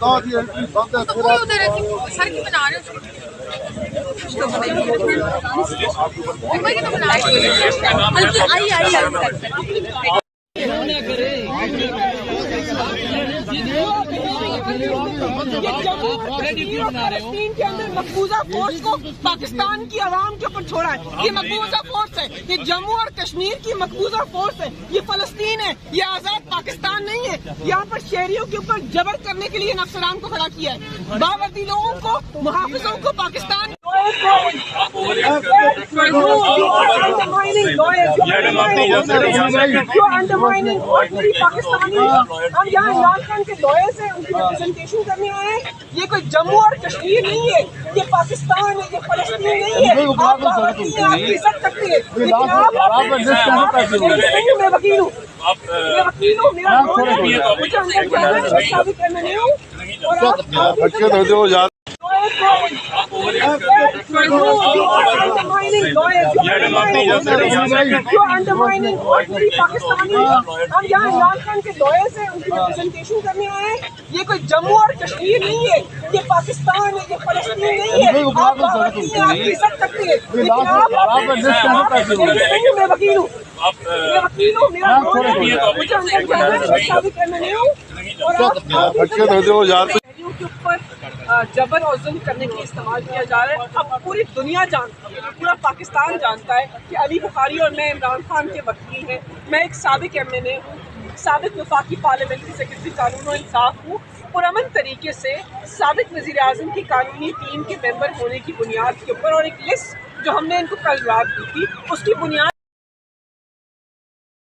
کوئی ادھر سر کی بنا رہے فلسطین کے اندر مقبوضہ فورس کو پاکستان کی عوام کے اوپر چھوڑا ہے. یہ مقبوضہ فورس ہے, یہ جموں اور کشمیر کی مقبوضہ فورس ہے, یہ فلسطین ہے, یہ آزاد پاکستان نہیں ہے. یہاں پر شہریوں کے اوپر جبر کرنے کے لیے افسران کو کھڑا کیا ہے, باوردی لوگوں کو, محافظوں کو پاکستان ہم یہاں عمران خان کے لوئر سے ان کی ریپرزنٹیشن کرنے آئے ہیں. یہ کوئی جموں اور کشمیر نہیں ہے, یہ پاکستان ہے, یہ فلسطین نہیں ہے. آپ عزت کرتے ہیں, لیکن میں وکیل ہوں, میرا مجھے اندر جانا ہے, میں ثابت کرنا نہیں ہوں. ہم یہاں عمران خان کے لوئر سے ان کی ریپرزنٹیشن کرنے آئے ہیں. یہ کوئی جموں اور کشمیر نہیں ہے, یہ پاکستان ہے, یہ فلسطین نہیں ہے. آپ عزت کرتے ہیں, لیکن میں وکیل ہوں, میرا مجھے اندر جانا ہے, میں ثابت کرنا نہیں ہوں. شہریوں کے اوپر جبر اور ظلم کرنے کے استعمال کیا جا رہا ہے. اب پوری دنیا جانتی ہے, پورا پاکستان جانتا ہے کہ علی بخاری اور میں عمران خان کے وکیل ہیں. میں ایک سابق MNA ہوں, سابق وفاقی پارلیمنٹری سیکرٹری قانون و انصاف ہوں. پرامن طریقے سے سابق وزیر اعظم کی قانونی ٹیم کے ممبر ہونے کی بنیاد کے اوپر اور ایک لسٹ جو ہم نے ان کو کل رات دی تھی, اس کی بنیاد